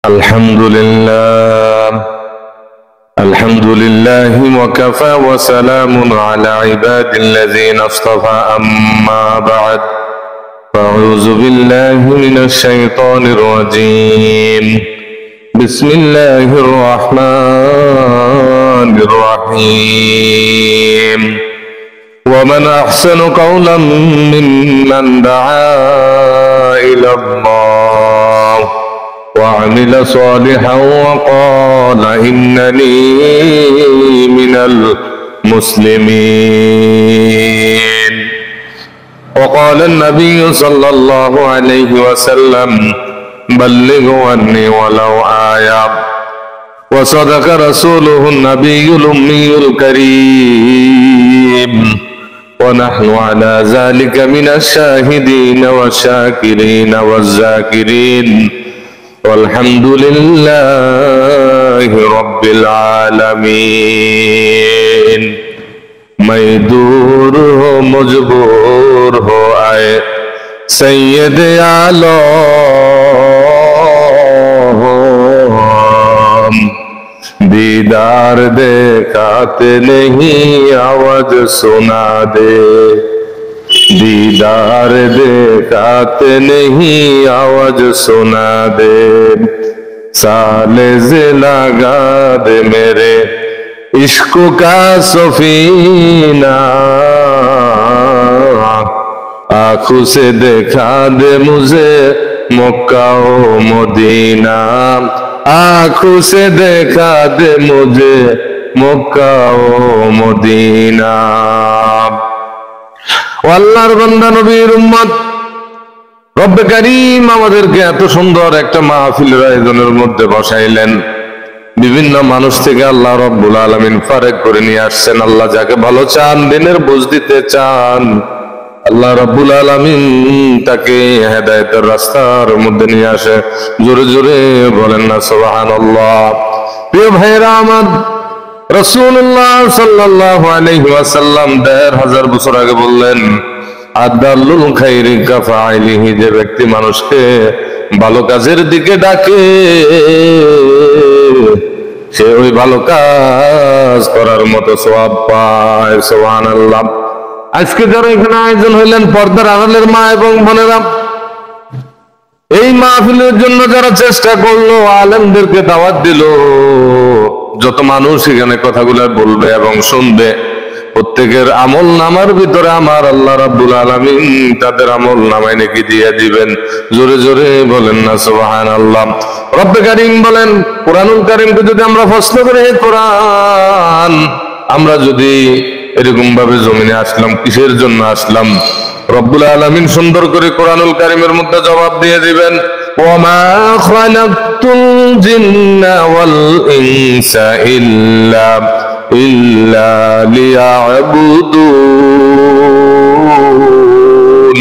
الحمد لله وكفى وسلام على عباد الذين اصطفى أما بعد فأعوذ بالله من الشيطان الرجيم بسم الله الرحمن الرحيم ومن أحسن قولا ممن دعا إلى الله وعمل صالحا وقال إنني من المسلمين وقال النبي صلى الله عليه وسلم بلغوا عني ولو آية وصدق رسوله النبي الأمي الكريم ونحن على ذلك من الشاهدين والشاكرين والذاكرين والحمد لله رب العالمين मैं दूर हो मजबूर हो आए सैयद आलम दीदार देखाते नहीं आवाज सुना दे दीदार देखाते नहीं आवाज सुना दे साले से लगा दे मेरे इश्क का सफीना आंखों से देखा दे मुझे मक्का ओ मदीना आंखों से देखा दे मुझे मक्का ओ मदीना আল্লাহর বান্দা নবীর উম্মত রব্বে কারীম আমাদেরকে এত সুন্দর একটা মাহফিলের আয়োজনের মধ্যে বসাইলেন বিভিন্ন মানুষ থেকে আল্লাহ রব্বুল আলামিন ফারেক করে নিয়ে আসছেন আল্লাহ যাকে ভালো চান দিনের বুঝ দিতে চান আল্লাহ রব্বুল আলামিন তাকে হেদায়েতের রাস্তার মধ্যে নিয়ে আসে জোরে জোরে বলেন না সুবহানাল্লাহ প্রিয় ভাইরা আমার রাসূলুল্লাহ সাল্লাল্লাহু আলাইহি ওয়াসাল্লাম ১৫০০ বছর আগে বললেন আদাল্লুল খাইরি কাফাইলিহি যে ব্যক্তি মানুষকে ভালো কাজের দিকে ডাকে সে ওই ভালো কাজ করার মতো সওয়াব পায় সুবহানাল্লাহ আজকে যারা এখানে আয়োজন হইলেন পর্দার আড়ালের মা এবং বোনেরা এই মাহফিলের জন্য যারা চেষ্টা করলো আলেমদেরকে দাওয়াত দিল যত মানুষ এখানে কথাগুলো বলবে এবং শুনবে প্রত্যেকের আমল নামার ভিতরে আমার আল্লাহ রাব্বুল আলামিন তাদের আমল নামায় নেকি দিয়ে দিবেন জোরে জোরে বলেন না সুবহানাল্লাহ রব্বে কারীম বলেন কুরআনুল কারীমকে যদি আমরা প্রশ্ন করি কোরআন আমরা যদি এরকম ভাবে জমিনে আসলাম কিসের জন্য আসলাম রব্বুল আলামিন সুন্দর করে কুরআনুল কারীমের মধ্যে জবাব দিয়ে দিবেন وما خلقت الجن والإنس إلا ليعبدون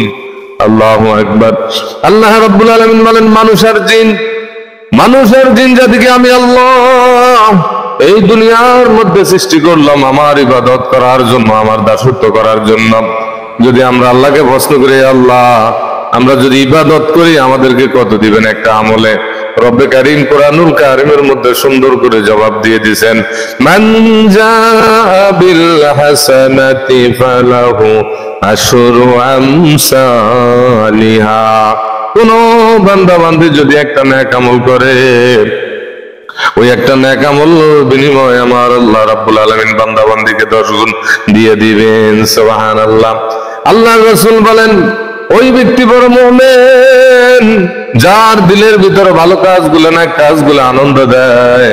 الله أكبر আল্লাহ রাব্বুল আলামিন বলেন মানুষের জিন জাতিকে আমি আল্লাহ এই দুনিয়ার মধ্যে সৃষ্টি করলাম আমার ইবাদত করার জন্য আমার দাসত্ব করার জন্য যদি আমরা আল্লাহকে প্রশ্ন করি আল্লাহ আমরা যদি ইবাদত করি আমাদেরকে কত দিবেন একটা আমলে রব্বে কারীম কুরআনুল কারীমের মধ্যে সুন্দর করে জবাব দিয়ে দিবেন মান জাবিল হাসানাতি ফালাহু আশরু আমসালিহা কোন বান্দা বান্দি যদি একটা নেক আমল করে ওই একটা নেক আমল বিনিময়ে আমার আল্লাহ রাব্বুল আলামিন বান্দা বান্দিকে 10 গুণ দিয়ে দিবেন সুবহানাল্লাহ আল্লাহর রাসূল বলেন ওই ব্যক্তি বড় মুমিন যার দিলের ভিতরে ভালো কাজগুলো না কাজগুলো আনন্দ দেয়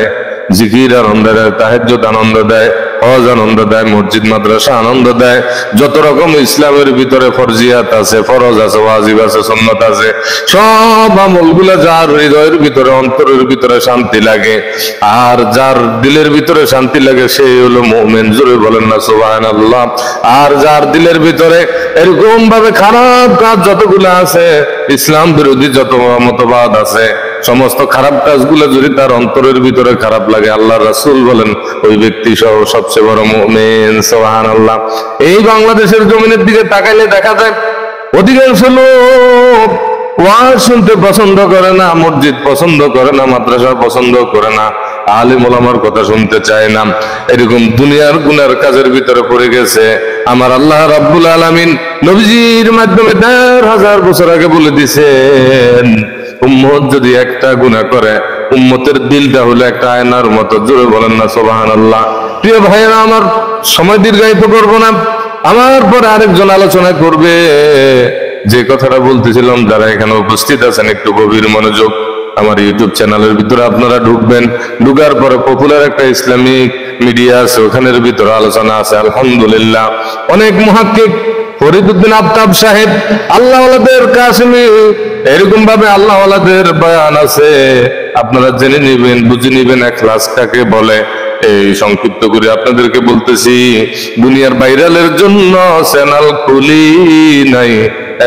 জিকির আনন্দ দেয় তাহাজ্জুদ আনন্দ দেয় হজ আনন্দ দেয় মসজিদ মাদ্রাসা আনন্দ দেয় যত রকম ইসলামের ভিতরে ফরজিয়াত আছে ফরজ আছে ওয়াজিব আছে সুন্নাত আছে সব আমলগুলো যার হৃদয়ের ভিতরে অন্তরের ভিতরে শান্তি লাগে আর যার দিলের ভিতরে শান্তি লাগে সেই হলো মুমিন জোরে বলেন না সুবহানাল্লাহ আর যার দিলের ভিতরে এরকম ভাবে খারাপ কাজ যতগুলো আছে ইসলাম বিরোধী যত মতবাদ আছে সমস্ত খারাপ কাজগুলো যদি তার অন্তরের ভিতরে খারাপ লাগে আল্লাহর রাসূল বলেন ওই ব্যক্তি সবচেয়ে বড় মুমিন সুবহানাল্লাহ এই বাংলাদেশের জমিনের দিকে তাকাইলে দেখা যায় অধিকাংশ লোক ওয়াজ শুনতে পছন্দ করে না, মসজিদ পছন্দ করে না, মাদ্রাসা পছন্দ করে না, আলেম ওলামার কথা শুনতে চায় না, এরকম দুনিয়ার গুনার কাজের ভিতরে পড়ে গেছে। আমার আল্লাহ রাব্বুল আলামিন নবীজির মাধ্যমে ১৫০০ বছর আগে বলে দিয়েছেন, উম্মত যদি একটা গুনাহ করে, উম্মতের দিলটা হলো একটা আয়নার মতো। জোরে বলেন না সুবহানাল্লাহ। প্রিয় ভাইয়েরা আমার, সময় দীর্ঘায়িত করব না, আমার পরে আরেকজন আলোচনা করবে। যে কথাটা বলতেছিলাম, যারা এখানে উপস্থিত আছেন একটু গভীর মনোযোগ। আমার ইউটিউব চ্যানেলের ভিতরে আপনারা ঢুকবেন, ঢুকার পরে পপুলার একটা ইসলামিক মিডিয়া আছে, ওখানের ভিতরে আলোচনা আছে। আলহামদুলিল্লাহ, অনেক মুহাক্কিক, ফরিদউদ্দিন আফতাব সাহেব, আল্লাহওয়ালাদের কাসেমি, এরকম ভাবে আল্লাহওয়ালাদের বয়ান আছে। আপনারা জেনে নিবেন, বুঝে নিবেন ইখলাস কাকে বলে। এই সংক্ষিপ্ত করে আপনাদেরকে বলতেছি, দুনিয়ার ভাইরালের জন্য চ্যানেল খুলি নাই,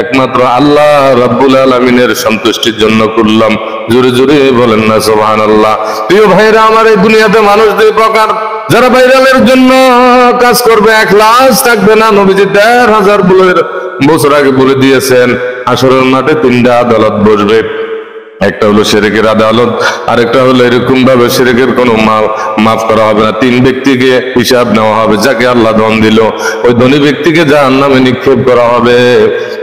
একমাত্র আল্লাহ রাব্বুল আলামিনের সন্তুষ্টির জন্য করলাম। জোরে জোরে বলেন না সুবহানাল্লাহ। প্রিয় ভাইরা আমার, এই দুনিয়াতে মানুষ দুই প্রকার, যারা ভাইরালের জন্য কাজ করবে, ইখলাস থাকবে না। নবীজি ১৫০০ বছর আগে বলে দিয়েছেন, হাশরের মাঠে ৩টা আদালত বসবে। একটা হলো শিরকের আদালত, আরেকটা হলো এরকম ভাবে শিরকের কোনো মাফ করা হবে না। ৩ ব্যক্তিকে হিসাব নেওয়া হবে। যাকে আল্লাহ ধন দিল, ওই ধনী ব্যক্তিকে জাহান্নামে নিক্ষেপ করা হবে।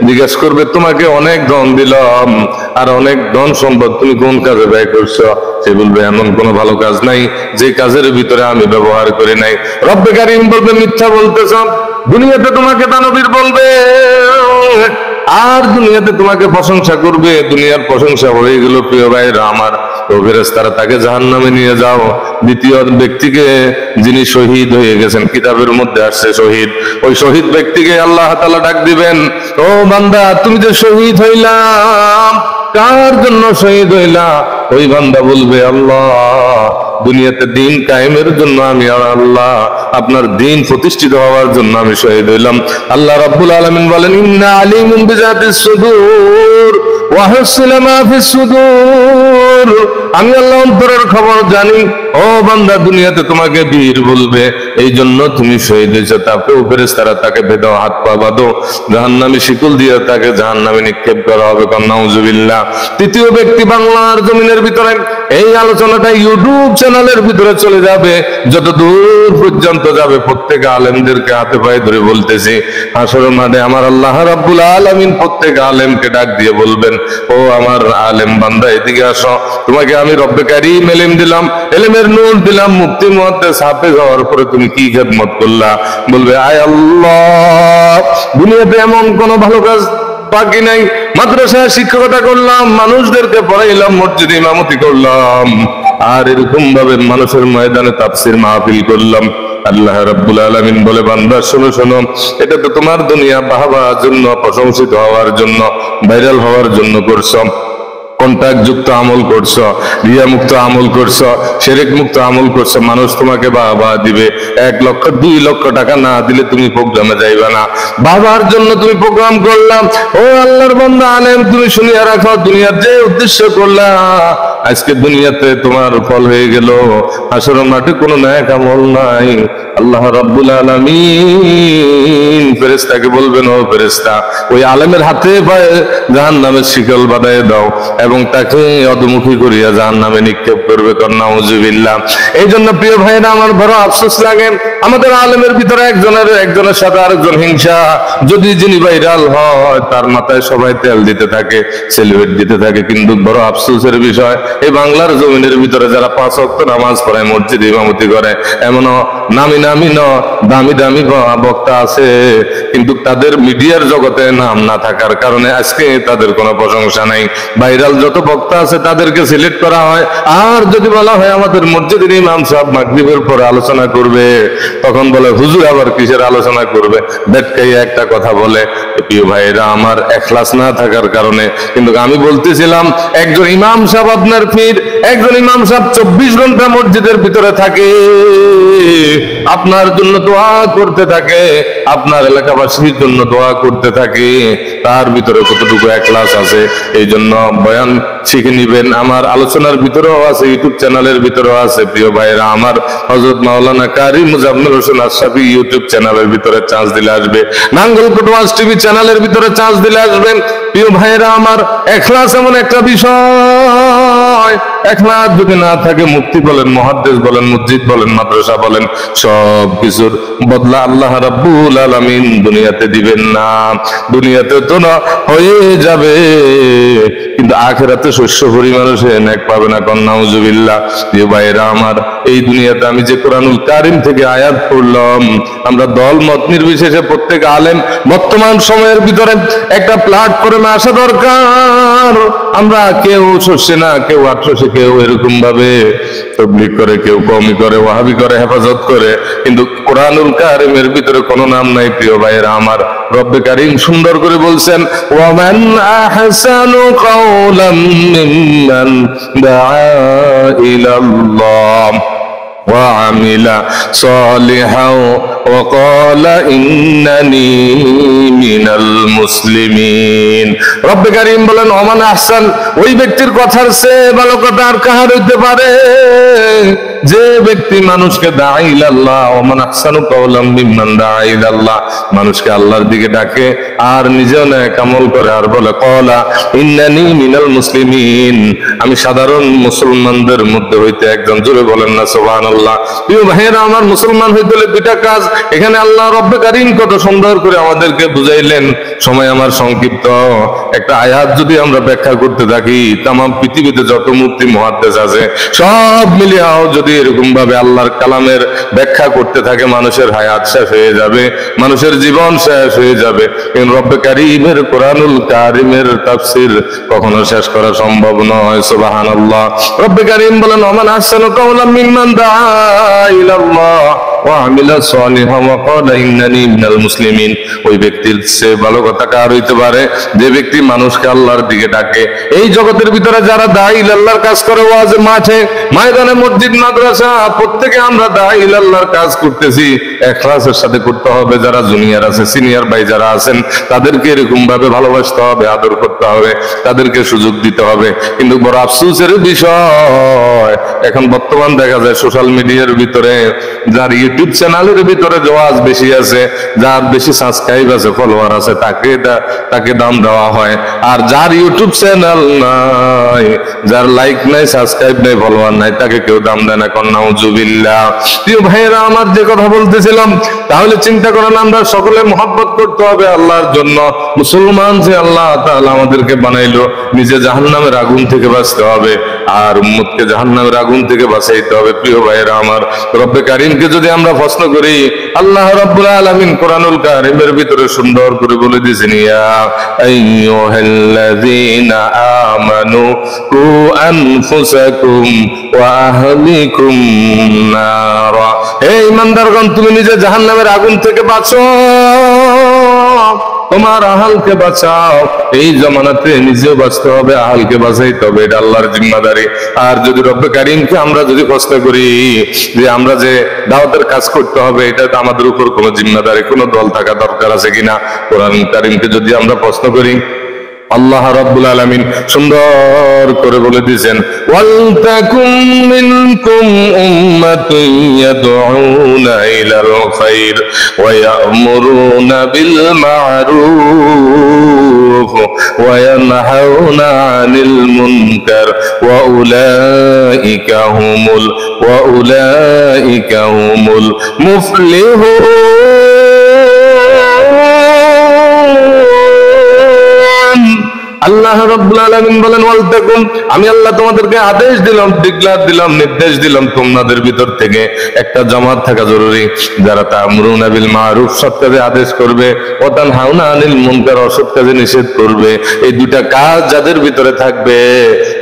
জিজ্ঞেস করবে, তোমাকে অনেক ধন দিলাম, আর অনেক ধন সম্পদ, তুমি কোন কাজে ব্যয় করছো? সে বলবে, এমন কোনো ভালো কাজ নাই যে কাজের ভিতরে আমি ব্যবহার করি নাই। রব্বে কারীম বলবে, মিথ্যা বলতেছ। দুনিয়াতে তোমাকে দানবীর বলবে, আর দুনিয়াতে তোমাকে প্রশংসা করবে। দুনিয়ার প্রশংসা হয়ে গেল প্রিয় ভাইরা আমার, তো ফেরেশতারা তাকে জাহান্নামে নিয়ে যাও। দ্বিতীয় ব্যক্তিকে, যিনি শহীদ হয়ে গেছেন, কিতাবের মধ্যে আসছে শহীদ, ওই শহীদ ব্যক্তিকে আল্লাহ তাআলা ডাক দিবেন, ও বান্দা, তুমি যে শহীদ হইলাম, কার জন্য শহীদ হইলা? ওই বান্দা বলবে, আল্লাহ, দুনিয়াতে দিন কায়েমের জন্য আমি, আল্লাহ আপনার দিন প্রতিষ্ঠিত হওয়ার জন্য আমি শহীদ হইলাম। আল্লাহ রাব্বুল আলামিন বলেন, ইন্না আলিমুন বিযাতিস সুদূর ওয়া হাসিলা মা ফিস সুদূর। আমি আল্লাহ অন্তরের খবর জানি। ও বান্দা, দুনিয়াতে তোমাকে বীর বলবে, এই জন্য তুমি শহীদ হয়েছো। তারপরেও ফেরেশতারা তাকে বেঁধে হাত পা বাঁধো, জাহান্নামে শিকল দিয়ে তাকে জাহান্নামে নিক্ষেপ করা হবে। নাউজুবিল্লাহ। তৃতীয় ব্যক্তি, বাংলার জমিনের ভিতরে এই আলোচনাটা ইউটিউব চ্যানেলের ভিতরে চলে যাবে, যত দূর পর্যন্ত যাবে। প্রত্যেক আলেমদেরকে হাতে পায়ে ধরে বলতেছি, হাশরের মাঠে আমার আল্লাহ রাব্বুল আলামিন প্রত্যেক আলেমকে ডাক দিয়ে বলবেন, ও আমার আলেম বান্দা, এদিকে আসো। তোমাকে আমি রব্বে কারীম এলেম দিলাম, এলেমের নূর দিলাম, মুফতি মুহাদ্দিস হাফেজ হওয়ার পরে তুমি কি খেদমত করলা? বলবে, আয় আল্লাহ, দুনিয়াতে এমন কোন ভালো কাজ বাকি নাই। মাদ্রাসায় শিক্ষকতা করলাম, মানুষদেরকে পড়াইলাম, মসজিদে ইমামতি করলাম, আর এরকম ভাবে মানুষের ময়দানে তাফসীর মাহফিল করলাম। আল্লাহ রাব্বুল আলামিন বলে, বান্দা শোনো শোনো, এটা তো তোমার দুনিয়া বাহবার জন্য, প্রশংসিত হওয়ার জন্য, ভাইরাল হওয়ার জন্য করছো। কন্টাক্ট যুক্ত আমল করছো, রিয়া মুক্ত আমল করছো, শিরক মুক্ত আমল করছো, মানুষ তোমাকে বাহবা দিবে। 1 লক্ষ 2 লক্ষ টাকা না দিলে তুমি প্রোগ্রামে যাইবা না। বাবার জন্য তুমি প্রোগ্রাম করলাম। ও আল্লাহর বান্দা আলেম, তুমি শুনিয়া রাখো, দুনিয়ার যে উদ্দেশ্য করলা, আজকে দুনিয়াতে তোমার ফল হয়ে গেল, হাশরের মাঠে কোনো নেক আমল নাই। আল্লাহ রাব্বুল আলামিন ফেরেশতাকে বলবেন, ও ফেরেশতা, ওই আলেমের হাতে পায়ে জাহান্নামের শিকল বাঁধায় দাও এবং তাকে অধমুখী করিয়া জাহান্নামে নিক্ষেপ করবে। নাউজুবিল্লাহ। এই জন্য প্রিয় ভাইরা আমার, বড় আফসোস লাগে, আমাদের আলেমের ভিতরে একজনের সাথে আরেকজন হিংসা। যদি যিনি ভাইরাল হয়, তার মাথায় সবাই তেল দিতে থাকে, সেলিব্রেট দিতে থাকে। কিন্তু বড় আফসোসের বিষয়, এই বাংলার জমিনের ভিতরে যারা 5 ওয়াক্ত নামাজ পড়ে, মসজিদে ইমামতি করে, এমনও দামি দামি বক্তা আছে, কিন্তু তাদের মিডিয়ার জগতে নাম না থাকার কারণে আজকে তাদের কোনো প্রশংসা নাই। ভাইরাল যত বক্তা আছে তাদেরকে সিলেক্ট করা হয়, আর যদি বলা হয় আমাদের মসজিদের ইমাম সাহেব মাগরিবের পরে আলোচনা করবে, তখন বলে, হুজুর আবার কিসের আলোচনা করবে? বেটকাই একটা কথা বলে। প্রিয় ভাইরা আমার, ইখলাস না থাকার কারণে। কিন্তু আমি বলতেছিলাম, একজন ইমাম সাহেব আপনার পীর, একজন ইমাম সাহেব 24 ঘন্টা মসজিদের ভিতরে থাকে, আপনার জন্য দোয়া করতে থাকে, আপনার এলাকাবাসীর জন্য দোয়া করতে থাকে, তার ভিতরে কতটুকু ইখলাস আছে এই জন্য বয়ান শিখে নিবেন। আমার আলোচনার ভিতরেও আছে, ইউটিউব চ্যানেলের ভিতরেও আছে। প্রিয় ভাইরা আমার, হযরত মাওলানা কারি মুজাম্মিল হোসেন আশরাফি ইউটিউব চ্যানেলের ভিতরে চান্স দিলে আসবে, নাঙ্গলকোট ওয়াজ টিভি চ্যানেলের ভিতরে চান্স দিলে আসবেন। প্রিয় ভাইরা আমার, ইখলাস এমন একটা বিষয়, ইখলাস যদি না থাকে, মুফতি বলেন, মুহাদ্দিস বলেন, মসজিদ বলেন, মাদ্রাসা বলেন, সব কিছুর বদলা আল্লাহ রাব্বুল আলামিন দুনিয়াতে দিবেন না। দুনিয়াতে তো না হয়ে যাবে, কিন্তু আখিরাতে শস্য পরিমাণে সে নেক পাবে না। নাউজুবিল্লাহ। প্রিয় ভাইরা আমার, এই দুনিয়াতে আমি যে কোরআনুল কারীম থেকে আয়াত পড়লাম, আমরা দল মত নির্বিশেষে প্রত্যেক আলেম বর্তমান সময়ের ভিতরে একটা প্ল্যাটফর্মে আসা দরকার। আমরা কেউ শস্যে না, কেউ 800, কেউ এরকম ভাবে তাবলীগ করে, কেউ কওমি করে, ওয়াহাবি করে, হেফাজত করে, কিন্তু কোরআনুল কারীমের ভিতরে কোনো নাম নাই। প্রিয় ভাইরা আমার, রব্বে কারীম সুন্দর করে বলছেন, ওয়ামান আহসানু কাওলাম মিম্মান দাআ ইলাল্লাহ وعمل صالحا وقال إنني من المسلمين। রব কারীম বলেন, ওমান আহসান, ওই ব্যক্তির কথার চেয়ে ভালো কথা আর কাহার হইতে পারে যে ব্যক্তি মানুষকে দাঈ ইলাল্লাহ, ওমান আহসানু কাওলাম মিম্মান দাআ ইলাল্লাহ, মানুষকে আল্লাহর দিকে ডাকে আর নিজেও নেক আমল করে আর বলে ক্বালা ইন্নানি মিনাল মুসলিমিন, আমি সাধারণ মুসলমানদের মধ্যে হইতে একজন। জোরে বলেন না সুবহানাল্লাহ। প্রিয় ভাইয়েরা আমার, মুসলমান হইতে হলে দুইটা কাজ। এখানে আল্লাহ রব্বে কারীম কত সুন্দর করে আমাদেরকে বুঝাইলেন। সময় আমার সংক্ষিপ্ত, একটা আয়াত যদি আমরা ব্যাখ্যা করতে থাকি, তাম পৃথিবীতে যত মুফতি মুহাদ্দিস আছে সব মিলিয়াও যদি এরকম ভাবে আল্লাহর কালামের ব্যাখ্যা করতে থাকে, মানুষের হায়াত শেষ হয়ে যাবে, মানুষের জীবন শেষ হয়ে যাবে। কিন্তু রব্বে কারীমের কোরআনুল কারীমের তাফসীর কখনো শেষ করা সম্ভব নয়। সুবহানাল্লাহ। রব্বে কারীম বলেন, ওমান আহসানু কাওলাম মিম্মান দাআ ইলাল্লাহ ওয়া আমিলা সালিহান ওয়া ক্বালা ইন্নানি মিনাল মুসলিমিন। ওই ব্যক্তির চেয়ে ভালো কথা কার হইতে পারে যে ব্যক্তি মানুষকে আল্লাহর দিকে ডাকে। এই জগতের ভিতরে যারা দাঈ ইলাল্লাহর কাজ করে, ওয়াজে, মাঠে, ময়দানে, মসজিদ, মাদ্রাসা, প্রত্যেকে আমরা দাঈ ইলাল্লাহর কাজ করতেছি, ইখলাসের সাথে করতে হবে। যারা জুনিয়র আছে, সিনিয়র ভাই যারা আছেন, তাদেরকে এরকম ভাবে ভালোবাসতে হবে, আদর করতে হবে, তাদেরকে সুযোগ দিতে হবে। কিন্তু বড় আফসোসের বিষয়, এখন বর্তমান দেখা যায় সোশ্যাল মিডিয়ার ভিতরে যার ইউটিউব চ্যানেলের ভিতরে ওয়াজ বেশি আছে, যার বেশি সাবস্ক্রাইব আছে, ফলোয়ার আছে, তাকে দাম দেওয়া হয়। আর যার ইউটিউব চ্যানেল নাই, যার লাইক নাই, সাবস্ক্রাইব নাই, ফলোয়ার নাই, তাকে কেউ দাম দেয় না। নাউজুবিল্লাহ। প্রিয় ভাইয়েরা আমার, যে কথা বলতেছিলাম, তাহলে চিন্তা করেন, আমরা সকলে মহব্বত করতে হবে আল্লাহর জন্য। মুসলমান যে আল্লাহ তাআলা আমাদেরকে বানাইলো, নিজে জাহান্নামের আগুন থেকে বাঁচতে হবে আর উম্মতকে জাহান্নামের আগুন থেকে বাঁচাইতে হবে। প্রিয় ভাইয়েরা আমার, রব্বে কারীমকে যদি আমরা প্রশ্ন করি, আল্লাহ রাব্বুল আলামিন কোরআনুল কারীমের ভিতরে সুন্দর করে বলে দিয়েছেন, ইয়া আইয়ুহাল্লাযীনা আমানু কু আনফুসাকুম ওয়া আহলিকুম নারা। হে ঈমানদারগণ, তুমি নিজে জাহান্নামের আগুন থেকে বাঁচো, তোমার আহালকে বাঁচাও। এই জমানাতে নিজেও বাঁচতে হবে, আহালকে বাঁচাইতে হবে, এটা আল্লাহর জিম্মাদারি। আর যদি রব্বে কারীমকে আমরা যদি প্রশ্ন করি যে আমরা যে দাওয়াতের কাজ করতে হবে, এটা তো আমাদের উপর কোনো জিম্মাদারি, কোনো দল থাকা দরকার আছে কিনা, কোরআন কারীমকে যদি আমরা প্রশ্ন করি, আল্লাহ রাব্বুল আলামিন সুন্দর করে বলে দিয়েছেন, ওয়াল তাকুম মিনকুম উম্মাতুন ইয়াদউনা ইলাল খায়র ওয়া ইয়া'মুরুনা বিল মা'রুফ ওয়া ইয়ানহাউনা আনিল মুনকার ওয়া উলাইকা হুমুল মুফলিহুন। আল্লাহ রাব্বুল আলামিন বলেন, ওয়াল তাকুম, আমি আল্লাহ তোমাদেরকে আদেশ দিলাম, ডিক্লার দিলাম, নির্দেশ দিলাম, তোমাদের ভিতর থেকে একটা জামাত থাকা জরুরি, যারা তা'মুরুনা বিল মা'রুফ, সৎ কাজে আদেশ করবে, ওয়া তানহাউনা আনিল মুনকার, অসৎ কাজে নিষেধ করবে। এই দুইটা কাজ যাদের ভিতরে থাকবে,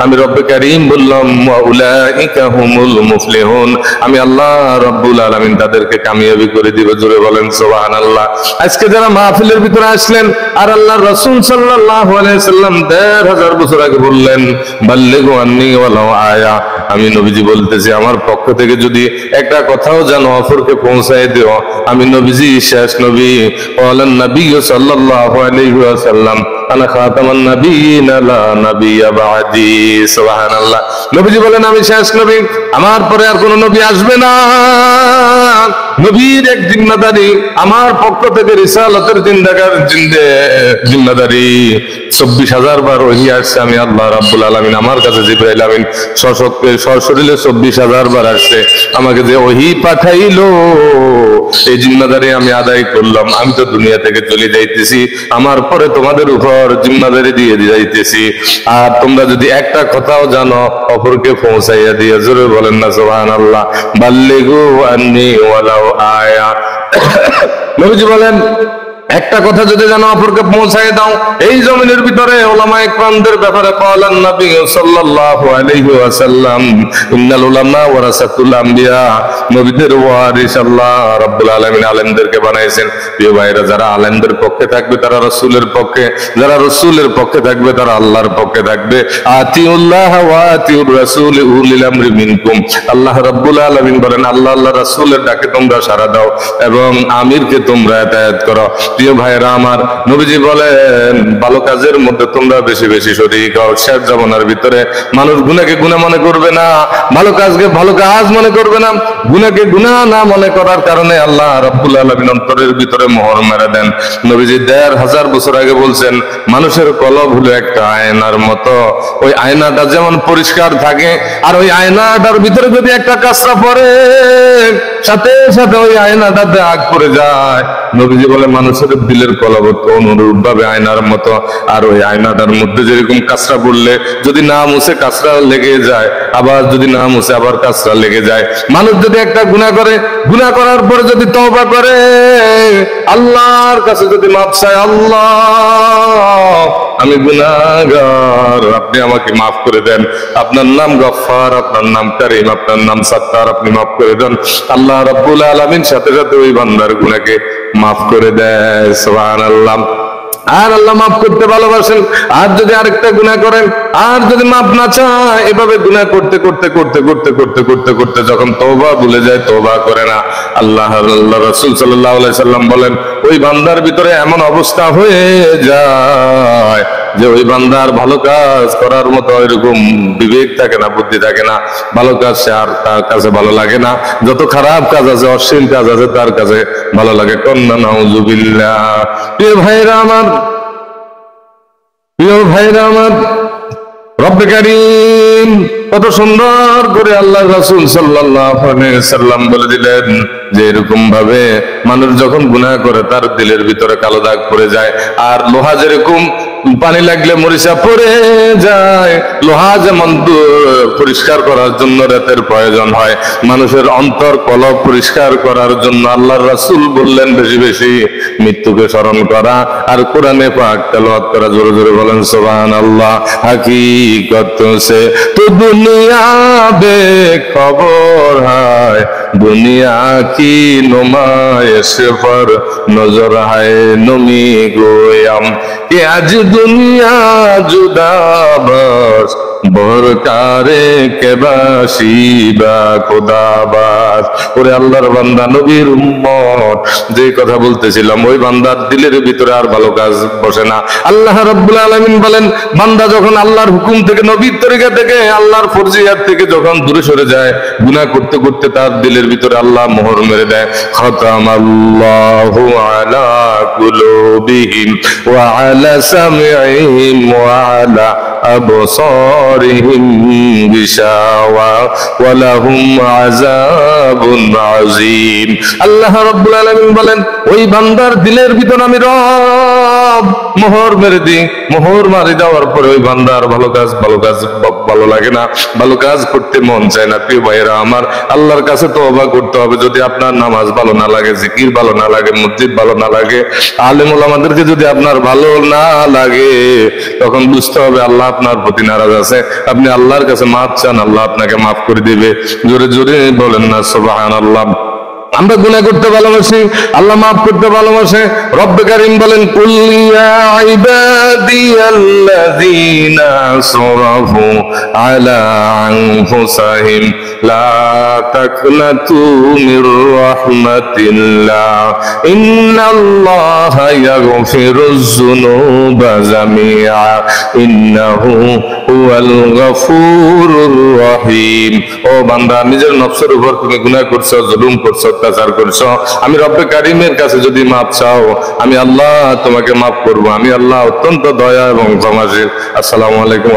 আমি রব্বে কারীম বললাম, ওয়া উলাইকা হুমুল মুফলিহুন, আমি আল্লাহ রাব্বুল আলামিন তাদেরকে কামিয়াবি করে দিব। জোরে বলেন সুবহানাল্লাহ। আজকে যারা মাহফিলের ভিতরে আসলেন, আর আল্লাহর রাসূল সাল্লাল্লাহু আলাইহি সাল্লাম ১৫০০ বছর আগে বললেন, বাল্লিগু আন্নী ওয়ালাউ আয়া, আমি নবীজি বলতেছি আমার পক্ষ থেকে যদি একটা কথাও জানো অপরকে পৌঁছায় দিও, আমি নবীজি শেষ নবী। ওয়ালান নবী সাল্লাল্লাহু আলাইহি ওয়াসাল্লাম আনা খাতামান নাবিয়িন লা নাবিয়্যা বা'দি। সুবহানাল্লাহ। নবীজি বলেন আমি শেষ নবী, আমার পরে আর কোন নবী আসবে না। নবীর এক জিম্মাদারি, আমার পক্ষ থেকে রিসালাতের জিম্মাদারি। 24,000 বার ওহী আসছে, আমি আল্লাহ রাব্বুল আলামিন আমার কাছে জিবরাইল আমিন সশরীরে 24,000 বার আসছে। আমাকে যে ওহী পাঠাইলো এই জিম্মাদারি আমি আদায় করলাম। আমি তো দুনিয়া থেকে চলে যাইতেছি, আমার পরে তোমাদের উপর জিম্মাদারি দিয়ে যাইতেছি। আর তোমরা যদি একটা কথাও জানো অপরকে পৌঁছাইয়া দিয়ে, জোরে বলেন না সুবহানাল্লাহ। বাল্লিগু আন্নী ওয়ালাউ আয়া। নবীজি বলেন একটা কথা যদি জানো অপরকে পৌঁছায় দাও। এই জমিনের ভিতরে উলামায়ে কেরামদের ব্যাপারে ক্বালান নবী সাল্লাল্লাহু আলাইহি ওয়াসাল্লাম ইন্নাল উলামা ওয়ারাসাতুল আম্বিয়া। নবীদের ওয়ারিস আল্লাহ রাব্বুল আলামিন আলেমদেরকে বানাইছেন। প্রিয় ভাইরা, যারা আলেমদের পক্ষে থাকবে তারা রাসূলের পক্ষে, যারা রাসূলের পক্ষে থাকবে তারা আল্লাহর পক্ষে থাকবে। আতিউল্লাহ ওয়া আতিউর রাসূল উলিল আমরি মিনকুম। আল্লাহ রাব্বুল আলামিন বলেন আল্লাহ রাসূলের ডাকে তোমরা সাড়া দাও এবং আমিরকে তোমরা ইতায়াত করো। প্রিয় ভাইরা আমার, নবীজি বলেন ভালো কাজের মধ্যে তোমরা বেশি বেশি শরীক হও। শেষ জামানার ভিতরে মানুষ গুনাহকে গুনাহ মনে করবে না, ভালো কাজকে ভালো কাজ মনে করবে না। গুনাহকে গুনাহ না মনে করার কারণে আল্লাহ রাব্বুল আলামিন অন্তরের ভিতরে মোহর মেরে দেন। নবীজি 1500 বছর আগে বলছেন মানুষের কলব হলো একটা আয়নার মতো। ওই আয়নাটা যেমন পরিষ্কার থাকে, আর ওই আয়নাটার ভিতরে যদি একটা কাঁচরা পড়ে সাথে সাথে ওই আয়নাটা দাগ পড়ে যায়। নবীজি বলে মানুষের দিলের কলবত অনুরূপ ভাবে আয়নার মতো। আর ওই আয়নাটার মধ্যে যেরকম কাঁচরা পড়লে যদি না মুছে কাঁচরা লেগে যায়, আবার যদি না মুছে আবার কাঁচরা লেগে যায়। মানুষ যদি একটা গুনাহ করে, গুনাহ করার পরে যদি তওবা করে, আল্লাহর কাছে যদি মাফ চায়, আল্লাহ আমি গুনাহগার, আপনি আমাকে মাফ করে দেন। আপনার নাম গফফার, আপনার নাম কারীম, আপনার নাম সাত্তার, আপনি মাফ করে দেন। আল্লাহ রাব্বুল আলামিন সাথে সাথে ওই বান্দার গুনাহকে মাফ করে দেয়। সুবহানাল্লাহ। আর আল্লাহ মাফ করতে ভালোবাসেন। আর যদি আরেকটা গুনাহ করেন, আর যদি মাফ না চায়, এভাবে গুনাহ করতে করতে করতে করতে করতে করতে করতে যখন তওবা ভুলে যায়, তওবা করে না, আল্লাহ রাসূল সাল্লাল্লাহু আলাইহি সাল্লাম বলেন ওই বান্দার ভিতরে এমন অবস্থা হয়ে যায় যে ওই বান্দার ভালো কাজ করার মতো এরকম বিবেক থাকে না, বুদ্ধি থাকে না। ভালো কাজ সে আর তার কাছে ভালো লাগে না। যত খারাপ কাজ আছে, অশ্লীল কাজ আছে, তার কাছে ভালো লাগে। কন্না নাউযুবিল্লাহ। প্রিয় ভাইরা আমার, প্রিয় ভাইরা আমার, রব্বে কারীম কত সুন্দর করে আল্লাহ রাসূল সাল্লাল্লাহু আলাইহি সাল্লাম বলে দিলেন যে এরকম ভাবে মানুষ যখন গুনাহ করে তার দিলের ভিতরে কালো দাগ পড়ে যায়। আর লোহা যেরকম পানি লাগলে মরিচা পড়ে যায়, লোহা যেমন পরিষ্কার করার জন্য রাতের প্রয়োজন হয়, মানুষের অন্তর কলব পরিষ্কার করার জন্য আল্লাহর রাসূল বললেন বেশি বেশি মৃত্যুকে স্মরণ করা আর কোরআনে পাক তেলাওয়াত করা। জোরে জোরে বলেন সুবহানাল্লাহ। হাকিকত সে তো দুনিয়া বেখবর হয়, দুনিয়া কি নুমাইশ पर नजर है नमी गोयाम कि आज दुनिया जुदा बस বরকারে কেবাসি বা খোদাবাদ। ওরে আল্লাহর বান্দা, নবীর উম্মত, যে কথা বলতেছিলাম ওই বান্দার দিলের ভিতরে আর ভালো কাজ বসে না। আল্লাহ রাব্বুল আলামিন বলেন বান্দা যখন আল্লাহর হুকুম থেকে, নবীর তরিকা থেকে, আল্লাহর ফরজিয়াত থেকে যখন দূরে সরে যায়, গুনাহ করতে করতে তার দিলের ভিতরে আল্লাহ মোহর মেরে দেয়। খাতামাল্লাহু আলা কুলুবিহিম ওয়া আলা সামিইহিম ওয়া আলা أبصارهم غشاوة ولهم عذاب عظيم। আল্লাহ রাব্বুল আলামিন বলেন ওই বান্দার দিলের ভিতর আমি রব মোহর মেরে দিই। মোহর মারি দেওয়ার পরে ওই বান্দার ভালো কাজ ভালো লাগে না, ভালো কাজ করতে মন চায় না। প্রিয় ভাইয়েরা আমার, আল্লাহর কাছে তওবা করতে হবে। যদি আপনার নামাজ ভালো না লাগে, জিকির ভালো না লাগে, মসজিদ ভালো না লাগে, আলেম ওলামাদেরকে যদি আপনার ভালো না লাগে, তখন বুঝতে হবে আল্লাহ আপনার প্রতি নারাজ আছে। আপনি আল্লাহর কাছে মাফ চান, আল্লাহ আপনাকে মাফ করে দিবে। জোরে জোরে বলেন না সুবহানাল্লাহ। আমরা গুনাহ করতে ভালোবাসি, আল্লাহ মাফ করতে ভালোবাসে। রব্বে কারীম বলেন, কুল ইয়া ইবাদিয়াল্লাযীনা আসরাফু আলা আনফুসিহিম লা তাকনাতু মির রাহমাতিল্লাহ ইন্নাল্লাহা ইয়াগফিরুয যুনুবা জামিআ ইন্নাহু হুয়াল গফুরুর রহিম। ও বান্দা, নিজের নফসের উপর তুমি গুনাহ করছো, জুলুম করছো, অত্যাচার করছো, আমি রব্বে কারীমের কাছে যদি মাপ চাও, আমি আল্লাহ তোমাকে মাফ করব। আমি আল্লাহ অত্যন্ত দয়া এবং ক্ষমাশীল। আসসালামু আলাইকুম।